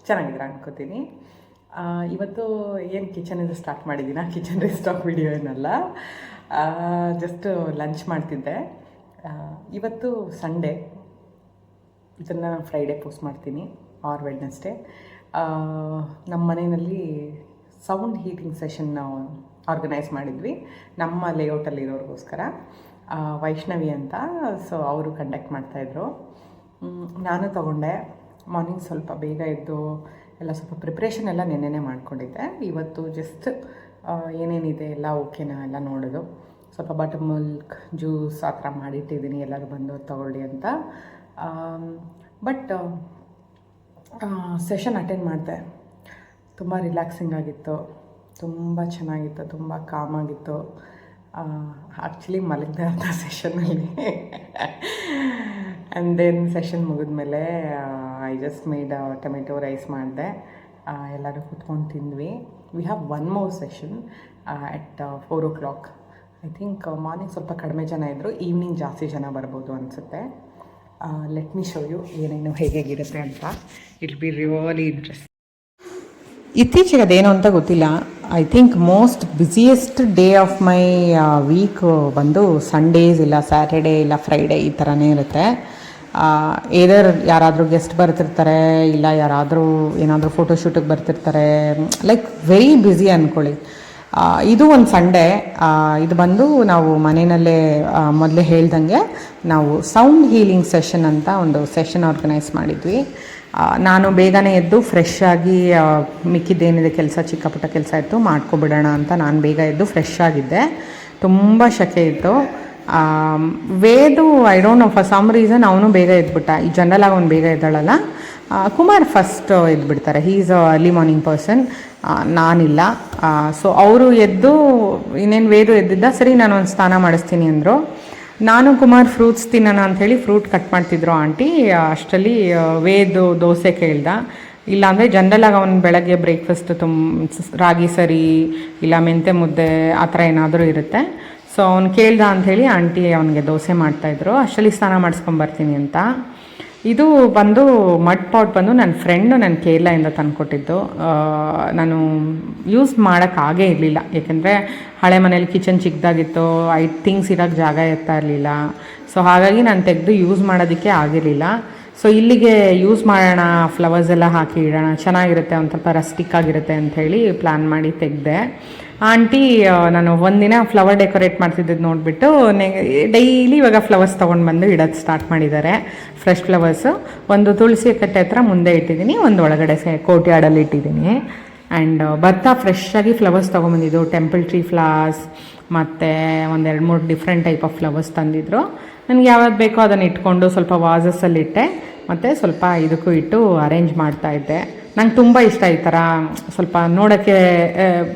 ಚೆನ್ನಾಗಿದ್ರೆ ಅನ್ಕೋತೀನಿ. ಇವತ್ತು ಏನು ಕಿಚನಿಂದ ಸ್ಟಾರ್ಟ್ ಮಾಡಿದ್ದೀನ, ಕಿಚನ್ ರಿಸ್ಟಾಕ್ ವಿಡಿಯೋ ಏನಲ್ಲ, ಜಸ್ಟ್ ಲಂಚ್ ಮಾಡ್ತಿದ್ದೆ. ಇವತ್ತು ಸಂಡೇ, ಇದನ್ನು ನಾನು ಫ್ರೈಡೇ ಪೋಸ್ಟ್ ಮಾಡ್ತೀನಿ ಆರ್ ವೆಡ್ನೆಸ್ಡೇ. ನಮ್ಮ ಮನೆಯಲ್ಲಿ ಸೌಂಡ್ ಹೀಟಿಂಗ್ ಸೆಷನ್ ನಾವು ಆರ್ಗನೈಸ್ ಮಾಡಿದ್ವಿ ನಮ್ಮ ಲೇಔಟಲ್ಲಿರೋರಿಗೋಸ್ಕರ. ವೈಷ್ಣವಿ ಅಂತ, ಸೊ ಅವರು ಕಂಡಕ್ಟ್ ಮಾಡ್ತಾಯಿದ್ರು. ನಾನು ತಗೊಂಡೆ. ಮಾರ್ನಿಂಗ್ ಸ್ವಲ್ಪ ಬೇಗ ಎದ್ದು ಎಲ್ಲ ಸ್ವಲ್ಪ ಪ್ರಿಪ್ರೇಷನ್ ಎಲ್ಲ ನೆನ್ನೆನೇ ಮಾಡ್ಕೊಂಡಿದ್ದೆ. ಇವತ್ತು ಜಸ್ಟ್ ಏನೇನಿದೆ ಎಲ್ಲ ಓಕೆನಾ ಎಲ್ಲ ನೋಡೋದು. ಸ್ವಲ್ಪ ಬಟರ್ ಮಿಲ್ಕ್ ಜ್ಯೂಸ್ ಆ ಥರ ಮಾಡಿಟ್ಟಿದ್ದೀನಿ, ಎಲ್ಲರೂ ಬಂದು ತಗೊಳ್ಳಿ ಅಂತ. ಬಟ್ ಸೆಷನ್ ಅಟೆಂಡ್ ಮಾಡಿದೆ. ತುಂಬ ರಿಲ್ಯಾಕ್ಸಿಂಗ್ ಆಗಿತ್ತು, ತುಂಬ ಚೆನ್ನಾಗಿತ್ತು, ತುಂಬ ಕಾಮಾಗಿತ್ತು. ಆ್ಯಕ್ಚುಲಿ ಮಲಗಿದೆ ಅಂತ ಸೆಷನಲ್ಲಿ. ಆ್ಯಂಡ್ ದೆನ್ ಸೆಷನ್ ಮುಗಿದ್ಮೇಲೆ I just made tomato rice ಮಾಡಿದೆ. ಎಲ್ಲರೂ ಕೂತ್ಕೊಂಡು ತಿಂದ್ವಿ. We have one more session at 4 o'clock. I think morning ಸ್ವಲ್ಪ ಕಡಿಮೆ ಜನ ಇದ್ದರು, ಈವ್ನಿಂಗ್ ಜಾಸ್ತಿ ಜನ ಬರ್ಬೋದು ಅನಿಸುತ್ತೆ. ಲೆಟ್ ಮಿ ಶೋ ಯು ಏನೇನು ಹೇಗಿರುತ್ತೆ ಅಂತ. It be really interest. ಇತ್ತೀಚೆಗೆ ಅದೇನು ಅಂತ ಗೊತ್ತಿಲ್ಲ, I think most busiest day of my week ಬಂದು ಸಂಡೇಸ್ ಇಲ್ಲ ಸ್ಯಾಟರ್ಡೇ ಇಲ್ಲ ಫ್ರೈಡೇ ಈ ಥರನೇ ಇರುತ್ತೆ. ಏದರ್ ಯಾರಾದರೂ ಗೆಸ್ಟ್ ಬರ್ತಿರ್ತಾರೆ, ಇಲ್ಲ ಯಾರಾದರೂ ಏನಾದರೂ ಫೋಟೋಶೂಟಿಗೆ ಬರ್ತಿರ್ತಾರೆ, ಲೈಕ್ ವೆರಿ ಬ್ಯುಸಿ ಅಂದ್ಕೊಳ್ಳಿ. ಇದು ಒಂದು ಸಂಡೇ. ಇದು ಬಂದು ನಾವು ಮನೆಯಲ್ಲೇ ಮೊದಲೇ ಹೇಳ್ದಂಗೆ ನಾವು ಸೌಂಡ್ ಹೀಲಿಂಗ್ ಸೆಷನ್ ಅಂತ ಒಂದು ಸೆಷನ್ ಆರ್ಗನೈಸ್ ಮಾಡಿದ್ವಿ. ನಾನು ಬೇಗನೆ ಎದ್ದು ಫ್ರೆಶ್ ಆಗಿ ಮಿಕ್ಕಿದ್ದೇನಿದೆ ಕೆಲಸ, ಚಿಕ್ಕ ಪುಟ್ಟ ಕೆಲಸ ಇತ್ತು ಮಾಡ್ಕೊಬಿಡೋಣ ಅಂತ ನಾನು ಬೇಗ ಎದ್ದು ಫ್ರೆಶ್ ಆಗಿದ್ದೆ. ತುಂಬ ಶಕೆ ಇತ್ತು. Vedu I don't know, for some reason ಅವನು ಬೇಗ ಎದ್ಬಿಟ್ಟ. ಈ ಜನರಲಾಗಿ ಅವ್ನು ಬೇಗ ಎದ್ದಾಳಲ್ಲ. ಕುಮಾರ್ ಫಸ್ಟ್ ಎದ್ಬಿಡ್ತಾರೆ, he is early morning person, ನಾನಿಲ್ಲ. ಸೊ ಅವರು ಎದ್ದು ಇನ್ನೇನು ವೇದು ಎದ್ದಿದ್ದ, ಸರಿ ನಾನು ಒಂದು ಸ್ನಾನ ಮಾಡಿಸ್ತೀನಿ ಅಂದರು. ನಾನು ಕುಮಾರ್ ಫ್ರೂಟ್ಸ್ ತಿನ್ನೋಣ ಅಂಥೇಳಿ ಫ್ರೂಟ್ ಕಟ್ ಮಾಡ್ತಿದ್ರು ಆಂಟಿ. ಅಷ್ಟರಲ್ಲಿ ವೇದು ದೋಸೆ ಕೇಳ್ದ. ಇಲ್ಲಾಂದರೆ ಜನ್ರಲಾಗಿ ಅವನು ಬೆಳಗ್ಗೆ ಬ್ರೇಕ್ಫಾಸ್ಟ್ ರಾಗಿ ಸರಿ ಇಲ್ಲ ಮೆಂತೆ ಮುದ್ದೆ ಆ ಥರ ಏನಾದರೂ ಇರುತ್ತೆ. ಸೊ ಅವ್ನು ಕೇಳ್ದ ಅಂಥೇಳಿ ಆಂಟಿ ಅವನಿಗೆ ದೋಸೆ ಮಾಡ್ತಾಯಿದ್ರು. ಅಷ್ಟರಲ್ಲಿ ಸ್ನಾನ ಮಾಡಿಸ್ಕೊಂಬರ್ತೀನಿ ಅಂತ. ಇದು ಬಂದು ಮಡ್ ಪಾಟ್ ಬಂದು ನನ್ನ ಫ್ರೆಂಡು ನನ್ನ ಕೇರಳದಿಂದ ತಂದುಕೊಟ್ಟಿದ್ದು. ನಾನು ಯೂಸ್ ಮಾಡೋಕ್ಕಾಗೇ ಇರಲಿಲ್ಲ, ಏಕೆಂದರೆ ಹಳೆ ಮನೇಲಿ ಕಿಚನ್ ಚಿಕ್ಕದಾಗಿತ್ತು, ಥಿಂಗ್ಸ್ ಇರೋಕ್ಕೆ ಜಾಗ ಇರ್ತಾ ಇರಲಿಲ್ಲ. ಸೊ ಹಾಗಾಗಿ ನಾನು ತೆಗೆದು ಯೂಸ್ ಮಾಡೋದಕ್ಕೆ ಆಗಿರಲಿಲ್ಲ. ಸೊ ಇಲ್ಲಿಗೆ ಯೂಸ್ ಮಾಡೋಣ, ಫ್ಲವರ್ಸ್ ಎಲ್ಲ ಹಾಕಿ ಇಡೋಣ, ಚೆನ್ನಾಗಿರುತ್ತೆ, ಒಂದು ಸ್ವಲ್ಪ ರಸ್ಟಿಕ್ ಆಗಿರುತ್ತೆ ಅಂಥೇಳಿ ಪ್ಲ್ಯಾನ್ ಮಾಡಿ ತೆಗೆದೆ. ಆಂಟಿ ನಾನು ಒಂದಿನ ಫ್ಲವರ್ ಡೆಕೋರೇಟ್ ಮಾಡ್ತಿದ್ದು ನೋಡಿಬಿಟ್ಟು ಡೈಲಿ ಇವಾಗ ಫ್ಲವರ್ಸ್ ತೊಗೊಂಡು ಬಂದು ಇಡೋದು ಸ್ಟಾರ್ಟ್ ಮಾಡಿದ್ದಾರೆ. ಫ್ರೆಶ್ ಫ್ಲವರ್ಸು ಒಂದು ತುಳಸಿ ಕಟ್ಟೆ ಹತ್ರ ಮುಂದೆ ಇಟ್ಟಿದ್ದೀನಿ, ಒಂದು ಒಳಗಡೆ ಕೋರ್ಟ್ಯಾರ್ಡಲ್ಲಿ ಇಟ್ಟಿದ್ದೀನಿ. ಆ್ಯಂಡ್ ಭತ್ತ ಫ್ರೆಶ್ಶಾಗಿ ಫ್ಲವರ್ಸ್ ತೊಗೊಂಬಂದಿದ್ದು, ಟೆಂಪಲ್ ಟ್ರೀ ಫ್ಲವರ್ಸ್ ಮತ್ತು 1-2-3 ಡಿಫ್ರೆಂಟ್ ಟೈಪ್ ಆಫ್ ಫ್ಲವರ್ಸ್ ತಂದಿದ್ರು. ನನಗೆ ಯಾವ್ದು ಬೇಕೋ ಅದನ್ನು ಇಟ್ಕೊಂಡು ಸ್ವಲ್ಪ ವಾಸಸ್ಸಲ್ಲಿಟ್ಟೆ, ಮತ್ತು ಸ್ವಲ್ಪ ಇದಕ್ಕೂ ಇಟ್ಟು ಅರೇಂಜ್ ಮಾಡ್ತಾಯಿದ್ದೆ. ನಂಗೆ ತುಂಬ ಇಷ್ಟ ಈ ಥರ ಸ್ವಲ್ಪ ನೋಡೋಕ್ಕೆ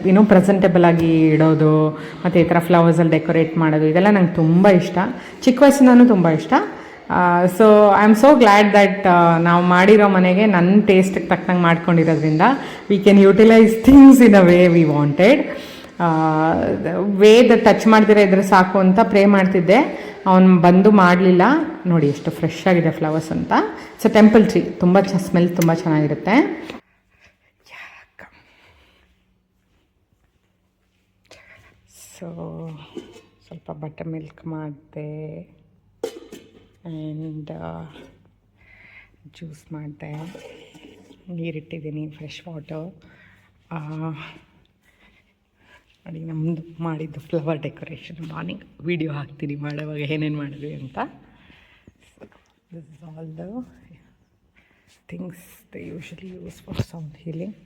ಏನೋ ಪ್ರೆಸೆಂಟೇಬಲ್ ಆಗಿ ಇಡೋದು, ಮತ್ತು ಈ ಥರ ಫ್ಲವರ್ಸಲ್ಲಿ ಡೆಕೋರೇಟ್ ಮಾಡೋದು, ಇದೆಲ್ಲ ನಂಗೆ ತುಂಬ ಇಷ್ಟ. ಚಿಕ್ಕ ವಯಸ್ಸಿನೂ ತುಂಬ ಇಷ್ಟ. So I am so glad that ನಾವು ಮಾಡಿರೋ ಮನೆಗೆ ನನ್ನ ಟೇಸ್ಟಿಗೆ ತಕ್ಕಂಗೆ ಮಾಡ್ಕೊಂಡಿರೋದ್ರಿಂದ we can utilise things in a way we wanted. Veda touch ಮಾಡ್ದಿರ ಇದ್ರೆ ಸಾಕು ಅಂತ ಪ್ರೇ ಮಾಡ್ತಿದ್ದೆ. ಅವನು ಬಂದು ಮಾಡಲಿಲ್ಲ. ನೋಡಿ ಎಷ್ಟು ಫ್ರೆಶ್ ಆಗಿದೆ ಫ್ಲವರ್ಸ್ ಅಂತ. ಸೊ ಟೆಂಪಲ್ ಟ್ರೀ ತುಂಬ ಸ್ಮೆಲ್ ತುಂಬ ಚೆನ್ನಾಗಿರುತ್ತೆ. ಸೊ ಸ್ವಲ್ಪ ಬಟರ್ ಮಿಲ್ಕ್ ಮಾಡಿದೆ ಆ್ಯಂಡ್ ಜ್ಯೂಸ್ ಮಾಡಿದೆ, ನೀರಿಟ್ಟಿದ್ದೀನಿ, ಫ್ರೆಶ್ ವಾಟರ್. ನೋಡಿ ನಮ್ಮದು ಮಾಡಿದ್ದು ಫ್ಲವರ್ ಡೆಕೋರೇಷನ್. ಮಾರ್ನಿಂಗ್ ವೀಡಿಯೋ ಹಾಕ್ತೀನಿ ಮಾಡೋವಾಗ ಏನೇನು ಮಾಡಿದ್ವಿ ಅಂತ. This is all the things they usually use for sound healing.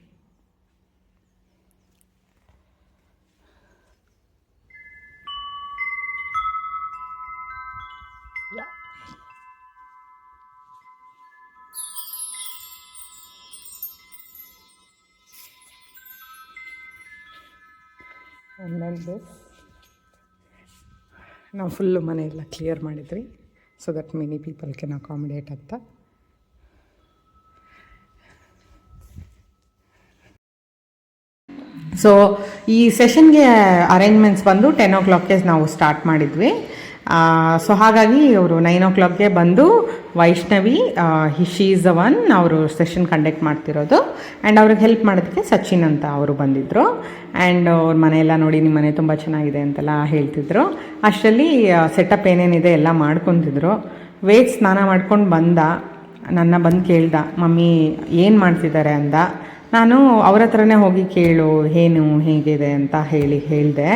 And then this ನಾವು ಫುಲ್ಲು ಮನೆಯೆಲ್ಲ ಕ್ಲಿಯರ್ ಮಾಡಿದ್ವಿ, so that many people can accommodate ಅಂತ. ಸೊ ಈ ಸೆಷನ್ಗೆ ಅರೇಂಜ್ಮೆಂಟ್ಸ್ ಬಂದು 10 o'clockಗೆ ನಾವು ಸ್ಟಾರ್ಟ್ ಮಾಡಿದ್ವಿ. ಸೊ ಹಾಗಾಗಿ ಅವರು 9 o'clockಗೆ ಬಂದು Vaishnavi she is the one ಅವರು ಸೆಷನ್ ಕಂಡಕ್ಟ್ ಮಾಡ್ತಿರೋದು. ಆ್ಯಂಡ್ ಅವ್ರಿಗೆ ಹೆಲ್ಪ್ ಮಾಡೋದಕ್ಕೆ ಸಚಿನ್ ಅಂತ ಅವರು ಬಂದಿದ್ದರು. ಆ್ಯಂಡ್ ಅವ್ರ ಮನೆಯೆಲ್ಲ ನೋಡಿ ನಿಮ್ಮ ಮನೆ ತುಂಬ ಚೆನ್ನಾಗಿದೆ ಅಂತೆಲ್ಲ ಹೇಳ್ತಿದ್ರು. ಅಷ್ಟರಲ್ಲಿ ಸೆಟಪ್ ಏನೇನಿದೆ ಎಲ್ಲ ಮಾಡ್ಕೊತಿದ್ರು. ವೇದ್ ಸ್ನಾನ ಮಾಡ್ಕೊಂಡು ನನ್ನ ಬಂದು ಕೇಳ್ದ, ಮಮ್ಮಿ ಏನು ಮಾಡ್ತಿದ್ದಾರೆ ಅಂದ. ನಾನು ಅವ್ರ ಹತ್ರನೇ ಹೋಗಿ ಕೇಳು ಏನು ಹೇಗಿದೆ ಅಂತ ಹೇಳಿದೆ.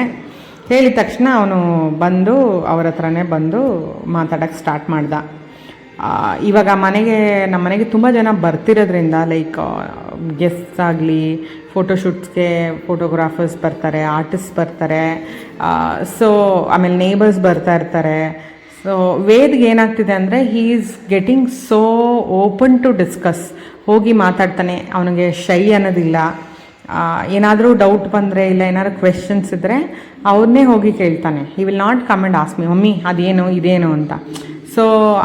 ಹೇಳಿದ ತಕ್ಷಣ ಅವನು ಬಂದು ಅವ್ರ ಹತ್ರನೇ ಬಂದು ಮಾತಾಡೋಕ್ಕೆ ಸ್ಟಾರ್ಟ್ ಮಾಡ್ದ. ಇವಾಗ ನಮ್ಮ ಮನೆಗೆ ತುಂಬ ಜನ ಬರ್ತಿರೋದ್ರಿಂದ ಲೈಕ್ ಗೆಸ್ಟ್ಸ್ ಆಗಲಿ, ಫೋಟೋಶೂಟ್ಸ್ಗೆ ಫೋಟೋಗ್ರಾಫರ್ಸ್ ಬರ್ತಾರೆ, ಆರ್ಟಿಸ್ಟ್ ಬರ್ತಾರೆ, ಸೊ ಆಮೇಲೆ ನೇಬರ್ಸ್ ಬರ್ತಾ ಇರ್ತಾರೆ. ಸೊ ವೇದ್ಗೆ ಏನಾಗ್ತಿದೆ ಅಂದರೆ he is getting so open to discuss. ಹೋಗಿ ಮಾತಾಡ್ತಾನೆ, ಅವನಿಗೆ ಶೈ ಅನ್ನೋದಿಲ್ಲ. ಏನಾದರೂ ಡೌಟ್ ಬಂದರೆ ಇಲ್ಲ ಏನಾದ್ರು ಕ್ವೆಶನ್ಸ್ ಇದ್ದರೆ ಅವ್ರನ್ನೇ ಹೋಗಿ ಕೇಳ್ತಾನೆ. He will not come and ask me mummy ಅದೇನು ಇದೇನು ಅಂತ. So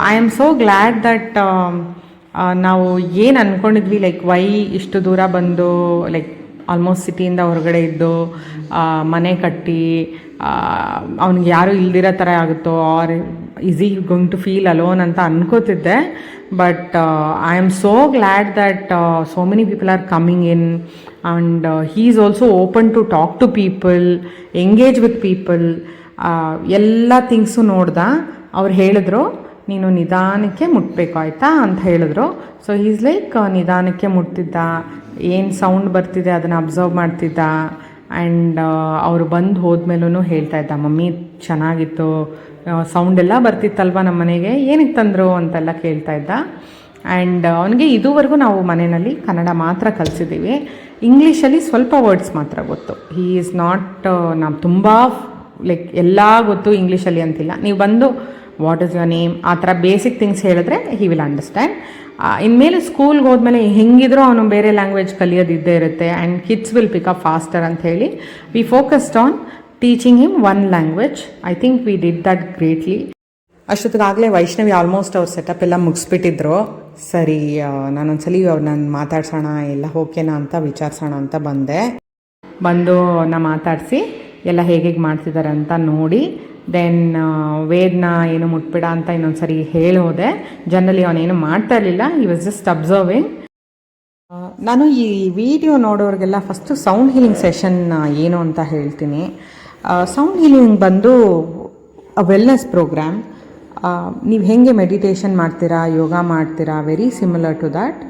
I am so glad that ನಾವು ಏನು ಅಂದ್ಕೊಂಡಿದ್ವಿ ಲೈಕ್ ವೈ ಇಷ್ಟು ದೂರ ಬಂದು ಲೈಕ್ ಆಲ್ಮೋಸ್ಟ್ ಸಿಟಿಯಿಂದ ಹೊರಗಡೆ ಇದ್ದು ಮನೆ ಕಟ್ಟಿ ಅವ್ನಿಗೆ ಯಾರೂ ಇಲ್ದಿರೋ ಥರ ಆಗುತ್ತೋ or is he going to feel alone ಅಂತ ಅನ್ಕೋತಿದ್ದೆ. But I am so glad that so many people are coming in and he is also open to talk to people, engage with people. ಎಲ್ಲ ಥಿಂಗ್ಸು ಅವ್ರು ಹೇಳಿದ್ರು ನೀನು ನಿಧಾನಕ್ಕೆ ಮುಟ್ಟಬೇಕು ಆಯಿತಾ ಅಂತ ಹೇಳಿದ್ರು. ಸೊ ಈಸ್ ಲೈಕ್ ನಿಧಾನಕ್ಕೆ ಮುಟ್ತಿದ್ದ, ಏನು ಸೌಂಡ್ ಬರ್ತಿದೆ ಅದನ್ನು ಅಬ್ಸರ್ವ್ ಮಾಡ್ತಿದ್ದ. ಆ್ಯಂಡ್ ಅವರು ಬಂದು ಹೋದ್ಮೇಲೂ ಹೇಳ್ತಾ ಇದ್ದ, ಮಮ್ಮಿ ಚೆನ್ನಾಗಿತ್ತು, ಸೌಂಡೆಲ್ಲ ಬರ್ತಿತ್ತಲ್ವ ನಮ್ಮ ಮನೆಗೆ, ಏನಕ್ಕೆ ತಂದರು ಅಂತೆಲ್ಲ ಕೇಳ್ತಾ ಇದ್ದ. ಆ್ಯಂಡ್ ಅವನಿಗೆ ಇದುವರೆಗೂ ನಾವು ಮನೆಯಲ್ಲಿ ಕನ್ನಡ ಮಾತ್ರ ಕಲಿಸಿದ್ದೀವಿ, ಇಂಗ್ಲೀಷಲ್ಲಿ ಸ್ವಲ್ಪ ವರ್ಡ್ಸ್ ಮಾತ್ರ ಗೊತ್ತು. ಹೀ ಈಸ್ ನಾಟ್ ನಾವು ತುಂಬ ಲೈಕ್ ಎಲ್ಲ ಗೊತ್ತು ಇಂಗ್ಲೀಷಲ್ಲಿ ಅಂತಿಲ್ಲ. ನೀವು ಬಂದು ವಾಟ್ ಈಸ್ ಯುವರ್ ನೇಮ್ ಆ ಥರ ಬೇಸಿಕ್ ಥಿಂಗ್ಸ್ ಹೇಳಿದ್ರೆ ಹಿ ವಿಲ್ ಅಂಡರ್ಸ್ಟ್ಯಾಂಡ್. ಇನ್ಮೇಲೆ ಸ್ಕೂಲ್ಗೆ ಹೋದ್ಮೇಲೆ ಹೆಂಗಿದ್ರೂ ಅವನು ಬೇರೆ ಲ್ಯಾಂಗ್ವೇಜ್ ಕಲಿಯೋದಿದ್ದೇ ಇರುತ್ತೆ. And kids will pick up faster ಅಂತ ಹೇಳಿ we focused on teaching him one language. I think we did that greatly. ಅಷ್ಟೊತ್ತಿಗಾಗಲೇ ವೈಷ್ಣವಿ ಆಲ್ಮೋಸ್ಟ್ ಅವ್ರ ಸೆಟಪ್ ಎಲ್ಲ ಮುಗಿಸ್ಬಿಟ್ಟಿದ್ರು. ಸರಿ ನಾನೊಂದ್ಸಲಿ ಅವ್ರನ್ನ ಮಾತಾಡ್ಸೋಣ, ಎಲ್ಲ ಓಕೆನಾ ಅಂತ ವಿಚಾರಿಸೋಣ ಅಂತ ಬಂದು ನಾ ಮಾತಾಡಿಸಿ ಎಲ್ಲ ಹೇಗೆ ಮಾಡ್ತಿದ್ದಾರೆ ಅಂತ ನೋಡಿ ದೆನ್ ವೇದ್ನ ಏನು ಮುಟ್ಬೇಡ ಅಂತ ಇನ್ನೊಂದ್ಸರಿ ಹೇಳೋದೆ. ಜನರಲಿ ಅವನೇನು ಮಾಡ್ತಾ ಇರಲಿಲ್ಲ, ಈ ವಾಸ್ ಜಸ್ಟ್ ಅಬ್ಸರ್ವಿಂಗ್. ನಾನು ಈ ವಿಡಿಯೋ ನೋಡೋರಿಗೆಲ್ಲ ಫಸ್ಟು ಸೌಂಡ್ ಹೀಲಿಂಗ್ ಸೆಷನ್ ಏನು ಅಂತ ಹೇಳ್ತೀನಿ. ಸೌಂಡ್ ಹೀಲಿಂಗ್ ಬಂದು ವೆಲ್ನೆಸ್ ಪ್ರೋಗ್ರಾಮ್. ನೀವು ಹೇಗೆ ಮೆಡಿಟೇಷನ್ ಮಾಡ್ತೀರಾ, ಯೋಗ ಮಾಡ್ತೀರಾ, ವೆರಿ ಸಿಮಿಲರ್ ಟು ದ್ಯಾಟ್.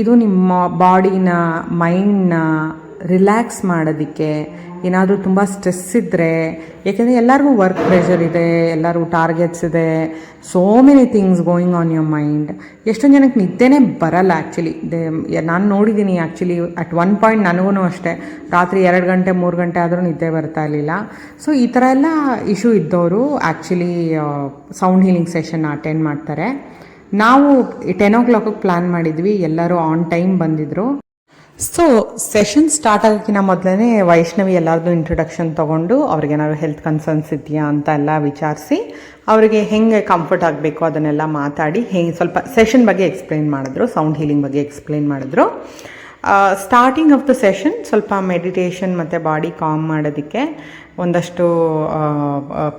ಇದು ನಿಮ್ಮ ಬಾಡಿನ ಮೈಂಡ್ನ ರಿಲ್ಯಾಕ್ಸ್ ಮಾಡೋದಕ್ಕೆ. ಏನಾದರೂ ತುಂಬ ಸ್ಟ್ರೆಸ್ ಇದ್ದರೆ, ಏಕೆಂದರೆ ಎಲ್ಲರಿಗೂ ವರ್ಕ್ ಪ್ರೆಷರ್ ಇದೆ, ಎಲ್ಲರಿಗೂ ಟಾರ್ಗೆಟ್ಸ್ ಇದೆ, so many things going on your mind. ಎಷ್ಟೊಂದು ಜನಕ್ಕೆ ನಿದ್ದೆನೇ ಬರಲ್ಲ ಆ್ಯಕ್ಚುಲಿ. ನಾನು ನೋಡಿದ್ದೀನಿ ಆ್ಯಕ್ಚುಲಿ ಅಟ್ ಒನ್ ಪಾಯಿಂಟ್ ನನಗೂ ಅಷ್ಟೇ ರಾತ್ರಿ 2 ಗಂಟೆ 3 ಗಂಟೆ ಆದರೂ ನಿದ್ದೆ ಬರ್ತಾ ಇರಲಿಲ್ಲ. ಸೊ ಈ ಥರ ಎಲ್ಲ ಇಶ್ಯೂ ಇದ್ದವರು actually sound healing session attend ಮಾಡ್ತಾರೆ. ನಾವು 10 o'clock ಪ್ಲ್ಯಾನ್ ಮಾಡಿದ್ವಿ, ಎಲ್ಲರೂ ಆನ್ ಟೈಮ್ ಬಂದಿದ್ದರು. ಸೊ ಸೆಷನ್ ಸ್ಟಾರ್ಟ್ ಆಗೋಕ್ಕಿಂತ ಮೊದಲೇ ವೈಷ್ಣವಿ ಎಲ್ಲರದ್ದು ಇಂಟ್ರೊಡಕ್ಷನ್ ತೊಗೊಂಡು ಅವ್ರಿಗೇನಾದ್ರು ಹೆಲ್ತ್ ಕನ್ಸರ್ನ್ಸ್ ಇದೆಯಾ ಅಂತ ಎಲ್ಲ ವಿಚಾರಿಸಿ ಅವರಿಗೆ ಹೆಂಗೆ ಕಂಫರ್ಟ್ ಆಗಬೇಕು ಅದನ್ನೆಲ್ಲ ಮಾತಾಡಿ ಸ್ವಲ್ಪ ಸೆಷನ್ ಬಗ್ಗೆ ಎಕ್ಸ್ಪ್ಲೈನ್ ಮಾಡಿದ್ರು, ಸೌಂಡ್ ಹೀಲಿಂಗ್ ಬಗ್ಗೆ ಎಕ್ಸ್ಪ್ಲೈನ್ ಮಾಡಿದ್ರು. ಸ್ಟಾರ್ಟಿಂಗ್ ಆಫ್ ದ ಸೆಷನ್ ಸ್ವಲ್ಪ ಮೆಡಿಟೇಷನ್ ಮತ್ತು ಬಾಡಿ ಕಾಮ್ ಮಾಡೋದಕ್ಕೆ ಒಂದಷ್ಟು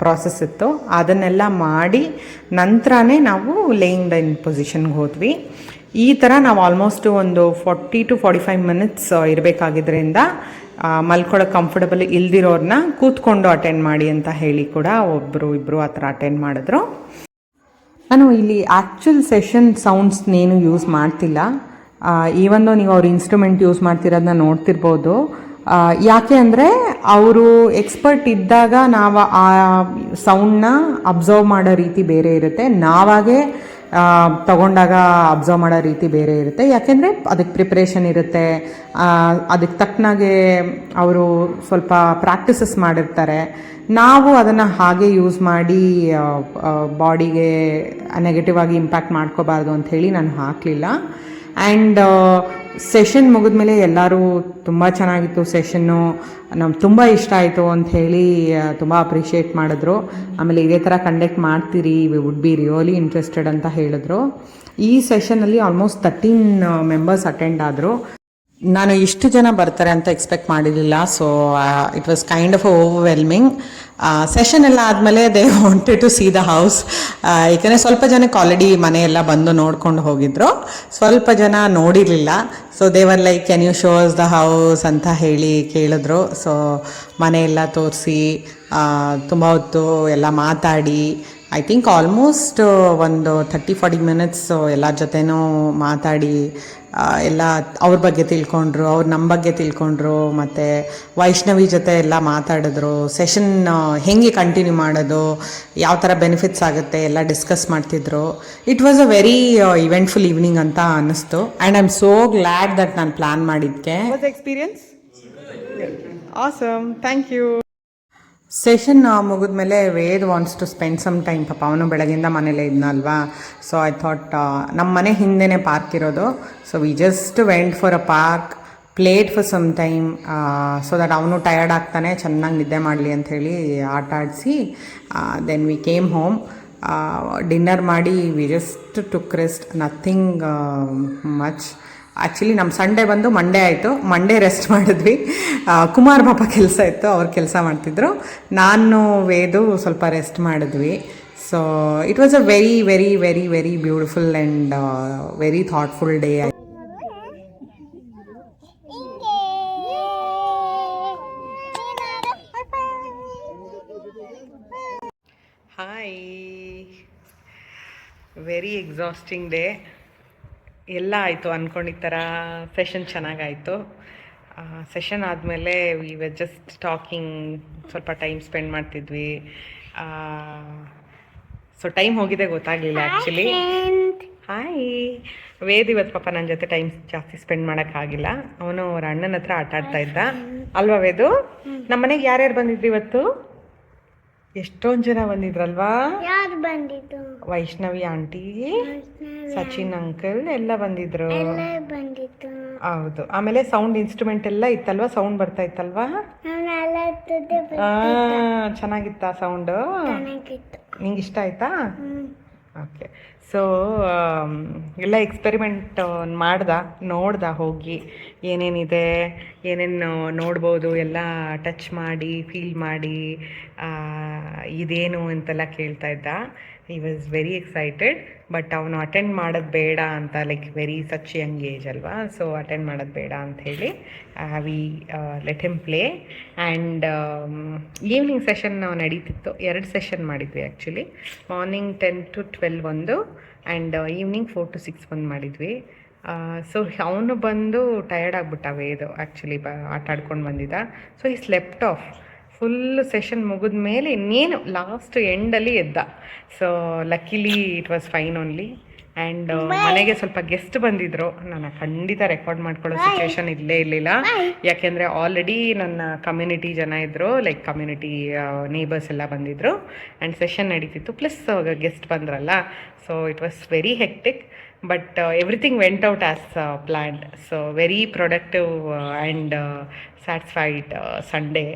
ಪ್ರಾಸೆಸ್ ಇತ್ತು. ಅದನ್ನೆಲ್ಲ ಮಾಡಿ ನಂತರನೇ ನಾವು ಲೇಯಿಂಗ್ ದ ಇನ್ ಪೊಸಿಷನ್ಗೆ ಹೋದ್ವಿ. ಈ ಥರ ನಾವು ಆಲ್ಮೋಸ್ಟ್ ಒಂದು 40 to 45 minutes ಇರಬೇಕಾಗಿದ್ದರಿಂದ ಮಲ್ಕೊಳ್ಳೋಕೆ ಕಂಫರ್ಟಬಲ್ ಇಲ್ದಿರೋರನ್ನ ಕೂತ್ಕೊಂಡು ಅಟೆಂಡ್ ಮಾಡಿ ಅಂತ ಹೇಳಿ ಕೂಡ ಇಬ್ಬರು ಆ ಥರ ಅಟೆಂಡ್ ಮಾಡಿದ್ರು. ನಾನು ಇಲ್ಲಿ ಆ್ಯಕ್ಚುಲ್ ಸೆಷನ್ ಸೌಂಡ್ಸ್ನೇನು ಯೂಸ್ ಮಾಡ್ತಿಲ್ಲ. ಈವನ್ ನೀವು ಅವ್ರ ಇನ್ಸ್ಟ್ರೂಮೆಂಟ್ ಯೂಸ್ ಮಾಡ್ತಿರೋದನ್ನ ನೋಡ್ತಿರ್ಬೋದು. ಯಾಕೆ ಅಂದರೆ ಅವರು ಎಕ್ಸ್ಪರ್ಟ್ ಇದ್ದಾಗ ನಾವು ಆ ಸೌಂಡ್ನ ಅಬ್ಸರ್ವ್ ಮಾಡೋ ರೀತಿ ಬೇರೆ ಇರುತ್ತೆ, ನಾವಾಗೇ ತಗೊಂಡಾಗ ಅಬ್ಸರ್ವ್ ಮಾಡೋ ರೀತಿ ಬೇರೆ ಇರುತ್ತೆ. ಯಾಕೆಂದರೆ ಅದಕ್ಕೆ ಪ್ರಿಪ್ರೇಷನ್ ಇರುತ್ತೆ, ಅದಕ್ಕೆ ತಕ್ಕನಾಗೆ ಅವರು ಸ್ವಲ್ಪ ಪ್ರಾಕ್ಟೀಸಸ್ ಮಾಡಿರ್ತಾರೆ. ನಾವು ಅದನ್ನು ಹಾಗೆ ಯೂಸ್ ಮಾಡಿ ಬಾಡಿಗೆ ನೆಗೆಟಿವ್ ಆಗಿ ಇಂಪ್ಯಾಕ್ಟ್ ಮಾಡ್ಕೋಬಾರ್ದು ಅಂಥೇಳಿ ನಾನು ಹಾಕಲಿಲ್ಲ. ಆ್ಯಂಡ್ ಸೆಷನ್ ಮುಗಿದ್ಮೇಲೆ ಎಲ್ಲರೂ ತುಂಬ ಚೆನ್ನಾಗಿತ್ತು ಸೆಷನ್ನು, ನಮ್ಗೆ ತುಂಬ ಇಷ್ಟ ಆಯಿತು ಅಂಥೇಳಿ ತುಂಬ ಅಪ್ರಿಷಿಯೇಟ್ ಮಾಡಿದ್ರು. ಆಮೇಲೆ ಇದೇ ಥರ ಕಂಡಕ್ಟ್ ಮಾಡ್ತೀರಿ, we would be really interested ಅಂತ ಹೇಳಿದ್ರು. ಈ ಸೆಷನಲ್ಲಿ ಆಲ್ಮೋಸ್ಟ್ 13 ಮೆಂಬರ್ಸ್ ಅಟೆಂಡ್ ಆದರು. ನಾನು ಇಷ್ಟು ಜನ ಬರ್ತಾರೆ ಅಂತ ಎಕ್ಸ್ಪೆಕ್ಟ್ ಮಾಡಿರಲಿಲ್ಲ. So it was kind of overwhelming. Session ಎಲ್ಲ ಆದಮೇಲೆ they wanted to see the house. ಏಕೆಂದರೆ ಸ್ವಲ್ಪ ಜನಕ್ಕೆ ಆಲ್ರೆಡಿ ಮನೆಯೆಲ್ಲ ಬಂದು ನೋಡ್ಕೊಂಡು ಹೋಗಿದ್ರು, ಸ್ವಲ್ಪ ಜನ ನೋಡಿರಲಿಲ್ಲ. So they were like can you shows the house ಅಂತ ಹೇಳಿ ಕೇಳಿದ್ರು. ಸೊ ಮನೆಯೆಲ್ಲ ತೋರಿಸಿ ತುಂಬ ಹೊತ್ತು ಎಲ್ಲ ಮಾತಾಡಿ, ಐ ಥಿಂಕ್ ಆಲ್ಮೋಸ್ಟ್ ಒಂದು 30-40 ಮಿನಿಟ್ಸ್ ಎಲ್ಲರ ಜೊತೆನೂ ಮಾತಾಡಿ ಎಲ್ಲ ಅವ್ರ ಬಗ್ಗೆ ತಿಳ್ಕೊಂಡ್ರು, ಅವ್ರು ನಮ್ಮ ಬಗ್ಗೆ ತಿಳ್ಕೊಂಡ್ರು, ಮತ್ತು ವೈಷ್ಣವಿ ಜೊತೆ ಎಲ್ಲ ಮಾತಾಡಿದ್ರು. ಸೆಷನ್ ಹೆಂಗೆ ಕಂಟಿನ್ಯೂ ಮಾಡೋದು, ಯಾವ ಥರ ಬೆನಿಫಿಟ್ಸ್ ಆಗುತ್ತೆ ಎಲ್ಲ ಡಿಸ್ಕಸ್ ಮಾಡ್ತಿದ್ರು. It was a very eventful evening ಅಂತ ಅನ್ನಿಸ್ತು. And I am so glad that ನಾನು ಪ್ಲ್ಯಾನ್ ಮಾಡಿದ್ದಕ್ಕೆ. Experience awesome, thank you. Session ಮುಗಿದ್ಮೇಲೆ Ved wants to spend some time. ಪಾಪ ಅವನು ಬೆಳಗಿಂದ ಮನೇಲೇ ಇದ್ನಲ್ವಾ. ಸೊ ಐ ಥಾಟ್ ನಮ್ಮ ಮನೆ ಹಿಂದೆನೇ ಪಾರ್ಕ್ ಇರೋದು. So we just went for a park, played for some time, so that ಅವನು ಟಯರ್ಡ್ ಆಗ್ತಾನೆ, ಚೆನ್ನಾಗಿ ನಿದ್ದೆ ಮಾಡಲಿ ಅಂಥೇಳಿ ಆಟ ಆಡಿಸಿ then we came home. Dinner ಮಾಡಿ we just took rest, nothing much. Actually ನಮ್ಮ ಸಂಡೇ ಬಂದು ಮಂಡೇ ಆಯಿತು, ಮಂಡೇ ರೆಸ್ಟ್ ಮಾಡಿದ್ವಿ. ಕುಮಾರ್ ಪಾಪ ಕೆಲಸ ಇತ್ತು, ಅವ್ರು ಕೆಲಸ ಮಾಡ್ತಿದ್ರು, ನಾನು ವೇದು ಸ್ವಲ್ಪ ರೆಸ್ಟ್ ಮಾಡಿದ್ವಿ. So it was a very very very very beautiful and very thoughtful day. Hi, very exhausting day. ಎಲ್ಲ ಆಯಿತು ಅಂದ್ಕೊಂಡಿದ್ದ ಥರ. ಸೆಷನ್ ಚೆನ್ನಾಗಾಯಿತು. ಸೆಷನ್ ಆದಮೇಲೆ ವಿ ವರ್ ಜಸ್ಟ್ ಟಾಕಿಂಗ್, ಸ್ವಲ್ಪ ಟೈಮ್ ಸ್ಪೆಂಡ್ ಮಾಡ್ತಿದ್ವಿ. ಸೊ ಟೈಮ್ ಹೋಗಿದೆ ಗೊತ್ತಾಗಲಿಲ್ಲ ಆ್ಯಕ್ಚುಲಿ. ಹಾಯ್. ವೇದ್ ಇವತ್ತು ಪಾಪ ನನ್ನ ಜೊತೆ ಟೈಮ್ ಜಾಸ್ತಿ ಸ್ಪೆಂಡ್ ಮಾಡೋಕ್ಕಾಗಿಲ್ಲ, ಅವನು ಅವ್ರ ಅಣ್ಣನ ಹತ್ರ ಆಟ ಆಡ್ತಾ ಇದ್ದ ಅಲ್ವಾ ವೇದು? ನಮ್ಮ ಮನೆಗೆ ಯಾರ್ಯಾರು ಬಂದಿದ್ರು ಇವತ್ತು? ಎಷ್ಟೊಂದು ಜನ ಬಂದಿದ್ರಲ್ವಾ? ಯಾರು ಬಂದಿದ್ದು? ವೈಷ್ಣವಿ ಆಂಟಿ, ಸಚಿನ್ ಅಂಕಲ್ ಎಲ್ಲ ಬಂದಿದ್ರು. ಹೌದು. ಆಮೇಲೆ ಸೌಂಡ್ ಇನ್ಸ್ಟ್ರೂಮೆಂಟ್ ಎಲ್ಲ ಇತ್ತಲ್ವಾ, ಸೌಂಡ್ ಬರ್ತಾ ಇತ್ತಲ್ವಾ? ಚೆನ್ನಾಗಿತ್ತಾ ಸೌಂಡು? ನಿಂಗೆ ಇಷ್ಟ ಆಯ್ತಾ? ಓಕೆ. ಸೊ ಎಲ್ಲ ಎಕ್ಸ್ಪೆರಿಮೆಂಟ್ ನೋಡ್ದ ಹೋಗಿ ಏನೇನಿದೆ, ಏನೇನು ನೋಡ್ಬೋದು ಎಲ್ಲ ಟಚ್ ಮಾಡಿ ಫೀಲ್ ಮಾಡಿ ಇದೇನು ಅಂತೆಲ್ಲ ಕೇಳ್ತಾ ಇದ್ದ. He was very excited. But ಅವನು ಅಟೆಂಡ್ ಮಾಡೋದು ಬೇಡ ಅಂತ, like very such young age ಅಲ್ವಾ, ಸೊ ಅಟೆಂಡ್ ಮಾಡೋದು ಬೇಡ ಅಂಥೇಳಿ we let him play. And evening session ನಾವು ನಡೀತಿತ್ತು, 2 ಸೆಷನ್ ಮಾಡಿದ್ವಿ ಆ್ಯಕ್ಚುಲಿ. ಮಾರ್ನಿಂಗ್ 10 to 12 ಒಂದು, ಆ್ಯಂಡ್ ಈವ್ನಿಂಗ್ 4 to 6 ಒಂದು ಮಾಡಿದ್ವಿ. ಸೊ ಅವನು ಬಂದು ಟಯರ್ಡ್ ಆಗಿಬಿಟ್ಟ ವೇದು, ಆ್ಯಕ್ಚುಲಿ ಆಟ ಆಡ್ಕೊಂಡು ಬಂದಿದ್ದ. ಸೊ ಈ ಸ್ಲೆಪ್ಟ್ ಆಫ್ ಫುಲ್ ಸೆಷನ್ ಮುಗಿದ ಮೇಲೆ ಇನ್ನೇನು ಲಾಸ್ಟ್ ಎಂಡಲ್ಲಿ ಎದ್ದ. So ಲಕ್ಕಿಲಿ it was fine only. And ಮನೆಗೆ ಸ್ವಲ್ಪ ಗೆಸ್ಟ್ ಬಂದಿದ್ದರು. ನಾನು ಖಂಡಿತ ರೆಕಾರ್ಡ್ ಮಾಡ್ಕೊಳ್ಳೋ ಸಿಚುವೇಶನ್ ಇರಲಿಲ್ಲ, ಯಾಕೆಂದರೆ ಆಲ್ರೆಡಿ ನನ್ನ ಕಮ್ಯುನಿಟಿ ಜನ ಇದ್ದರು, ಲೈಕ್ ಕಮ್ಯುನಿಟಿ ನೇಬರ್ಸ್ ಎಲ್ಲ ಬಂದಿದ್ದರು. ಆ್ಯಂಡ್ ಸೆಷನ್ ನಡೀತಿತ್ತು, ಪ್ಲಸ್ ಗೆಸ್ಟ್ ಬಂದ್ರಲ್ಲ. So it was very hectic, but everything went out as planned. So very productive and satisfied Sunday.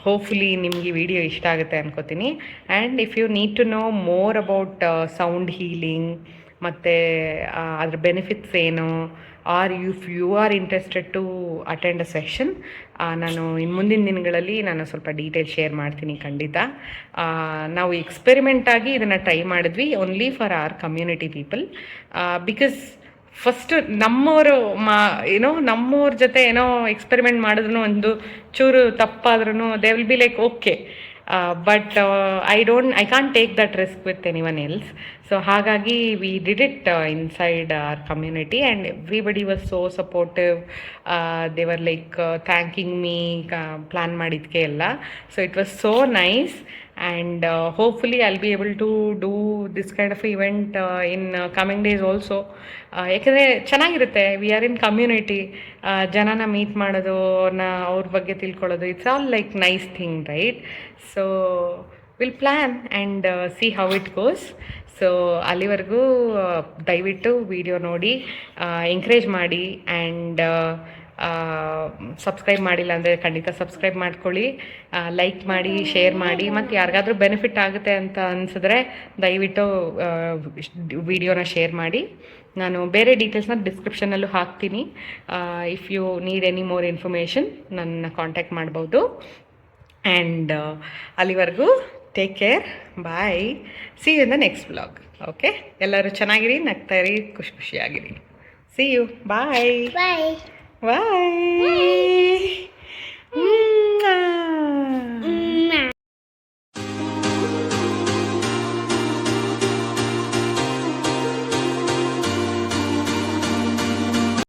Hopefully ನಿಮಗೆ ವಿಡಿಯೋ ಇಷ್ಟ ಆಗುತ್ತೆ ಅನ್ಕೋತೀನಿ. And if you need to know more about sound healing ಮತ್ತು ಅದ್ರ benefits ಏನು, or if you are interested to attend a session, ನಾನು ಇನ್ನು ಮುಂದಿನ ದಿನಗಳಲ್ಲಿ ನಾನು ಸ್ವಲ್ಪ ಡೀಟೇಲ್ ಶೇರ್ ಮಾಡ್ತೀನಿ ಖಂಡಿತ. ನಾವು ಎಕ್ಸ್ಪೆರಿಮೆಂಟಾಗಿ ಇದನ್ನು ಟ್ರೈ ಮಾಡಿದ್ವಿ, only for our community people. Because first ನಮ್ಮವರು ನಮ್ಮವ್ರ ಜೊತೆ ಏನೋ ಎಕ್ಸ್ಪೆರಿಮೆಂಟ್ ಮಾಡಿದ್ರು ಒಂದು ಚೂರು ತಪ್ಪಾದ್ರೂ they will be like okay, but I can't take that risk with anyone else. So ಹಾಗಾಗಿ we did it inside our community and everybody was so supportive. They were like thanking me plan ಮಾಡಿದ್ದಕ್ಕೆ ಎಲ್ಲ. So it was so nice. And hopefully I'll be able to do this kind of event in coming days also. ಯಾಕೆಂದರೆ ಚೆನ್ನಾಗಿರುತ್ತೆ, we are in community, ಜನನ meet ಮಾಡೋದು, ಅವ್ರ ಬಗ್ಗೆ ತಿಳ್ಕೊಳ್ಳೋದು, it's all like nice thing, right? So will plan and C how it goes. So ಅಲ್ಲಿವರೆಗೂ ದಯವಿಟ್ಟು video ನೋಡಿ ಎಂಕರೇಜ್ ಮಾಡಿ. ಆ್ಯಂಡ್ ಸಬ್ಸ್ಕ್ರೈಬ್ ಮಾಡಿಲ್ಲ ಅಂದರೆ ಖಂಡಿತ ಸಬ್ಸ್ಕ್ರೈಬ್ ಮಾಡ್ಕೊಳ್ಳಿ, ಲೈಕ್ ಮಾಡಿ, ಶೇರ್ ಮಾಡಿ. ಮತ್ತು ಯಾರಿಗಾದ್ರೂ ಬೆನಿಫಿಟ್ ಆಗುತ್ತೆ ಅಂತ ಅನಿಸಿದ್ರೆ ದಯವಿಟ್ಟು ವಿಡಿಯೋನ ಶೇರ್ ಮಾಡಿ. ನಾನು ಬೇರೆ ಡೀಟೇಲ್ಸ್ನ ಡಿಸ್ಕ್ರಿಪ್ಷನಲ್ಲೂ ಹಾಕ್ತೀನಿ. If you need any more information ನನ್ನ ಕಾಂಟ್ಯಾಕ್ಟ್ ಮಾಡ್ಬೋದು. ಆ್ಯಂಡ್ ಅಲ್ಲಿವರೆಗೂ take care, bye, see you in the next vlog. Okay, ಎಲ್ಲರೂ ಚೆನ್ನಾಗಿರಿ, ನಗ್ತಾ ಇರಿ, ಖುಷಿಯಾಗಿರಿ. See you, bye Bye. Bye.